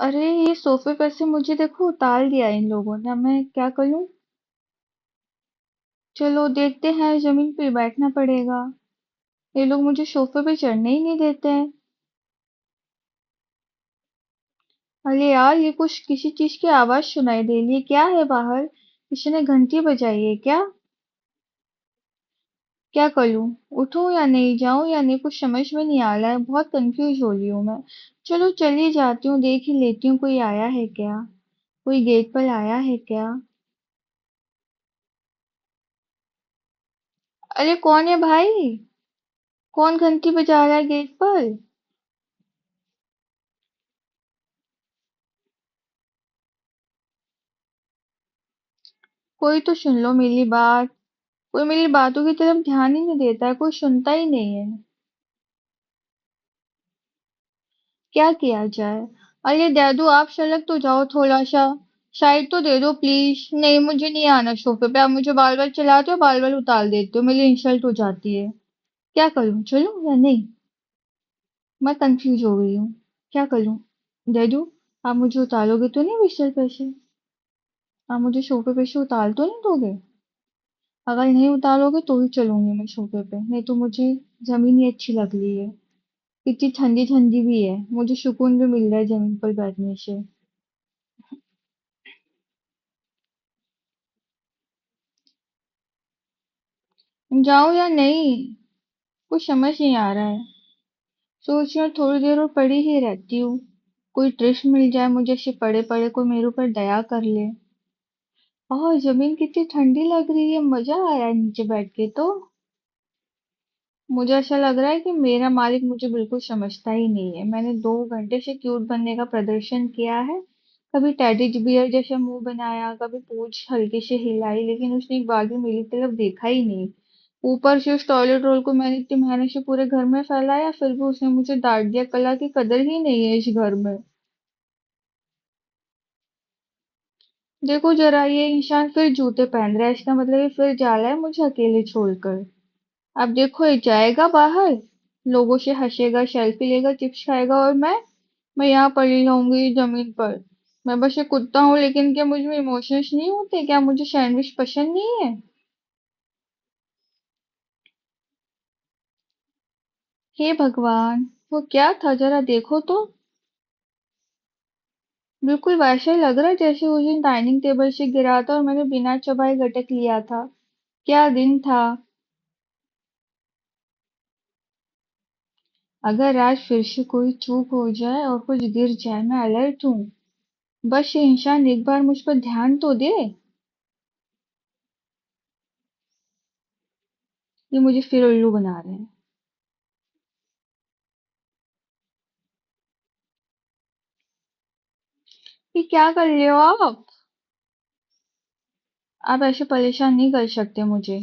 अरे ये सोफे पर से मुझे देखो उतार दिया इन लोगों ने। अब मैं क्या करूं? चलो देखते हैं, जमीन पे ही बैठना पड़ेगा। ये लोग मुझे सोफे पे चढ़ने ही नहीं देते हैं। अरे यार, ये कुछ किसी चीज की आवाज सुनाई दे रही है। क्या है बाहर? किसी ने घंटी बजाई है क्या? क्या करूं? उठूं या नहीं, जाऊं या नहीं, कुछ समझ में नहीं आ रहा है। बहुत कंफ्यूज हो रही हूँ मैं। चलो चली जाती हूँ, देख ही लेती हूँ कोई आया है क्या। कोई गेट पर आया है क्या? अरे कौन है भाई? कौन घंटी बजा रहा है गेट पर? कोई तो सुन लो मेरी बात। कोई मेरी बातों की तरफ ध्यान ही नहीं देता है, कोई सुनता ही नहीं है। क्या किया जाए? अरे दादू, आप सड़क तो जाओ थोड़ा सा। साइड तो दे दो प्लीज। नहीं, मुझे नहीं आना सोफे पे। आप मुझे बार बार चलाते हो, बार बार उतार देते हो, मेरी इंसल्ट हो जाती है। क्या करूं, चलूं या नहीं? मैं कंफ्यूज हो गई हूँ। क्या करूं? दादू, आप मुझे उतारोगे तो नहीं बिस्तर पे से? आप मुझे सोफे पे से उतार तो नहीं दोगे? अगर नहीं उतारोगे तो ही चलूंगी मैं सोफे पे, नहीं तो मुझे जमीन ही अच्छी लग रही है। इतनी ठंडी ठंडी भी है, मुझे सुकून भी मिल रहा है जमीन पर बैठने से। जाऊं या नहीं, कुछ समझ नहीं आ रहा है। सोच रही हूँ थोड़ी देर और पड़ी ही रहती हूँ। कोई ट्रिश मिल जाए मुझे, ऐसे पड़े पड़े कोई मेरे ऊपर दया कर ले। और जमीन कितनी ठंडी लग रही है, मजा आ रहा है नीचे बैठ के तो। मुझे ऐसा लग रहा है कि मेरा मालिक मुझे बिल्कुल समझता ही नहीं है। मैंने 2 घंटे से क्यूट बनने का प्रदर्शन किया है। कभी टेडी बियर जैसा मुंह बनाया, कभी पूंछ हल्के से हिलाई, लेकिन उसने एक बार भी मेरी तरफ देखा ही नहीं। ऊपर से उस टॉयलेट रोल को मैंने इतनी मेहनत से पूरे घर में फैलाया, फिर भी उसने मुझे डांट दिया। कला की कदर ही नहीं है इस घर में। देखो जरा, ये इंसान फिर जूते पहन रहा है, इसका मतलब ये फिर जा रहा है मुझे अकेले छोड़कर। अब देखो, ये जाएगा बाहर, लोगों से हंसेगा, सेल्फी लेगा, चिप्स खाएगा, और मैं यहाँ पड़ी रहूंगी जमीन पर। मैं बस एक कुत्ता हूँ, लेकिन क्या मुझ में इमोशंस नहीं होते? क्या मुझे सैंडविच पसंद नहीं है? हे भगवान, वो क्या था, जरा देखो तो। बिल्कुल वैसा ही लग रहा है जैसे उस दिन डाइनिंग टेबल से गिरा था और मैंने बिना चबाए गटक लिया था। क्या दिन था। अगर आज फिर से कोई चूक हो जाए और कुछ गिर जाए, मैं अलर्ट हूँ। बस ये इंसान एक बार मुझ पर ध्यान तो दे। ये मुझे फिर उल्लू बना रहे हैं। ये क्या कर रहे हो आप? आप ऐसे परेशान नहीं कर सकते मुझे।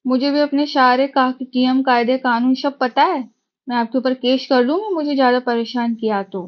मुझे भी अपने सारे नियम कायदे कानून सब पता है। मैं आपके ऊपर केस कर दूंगी, मुझे ज्यादा परेशान किया तो।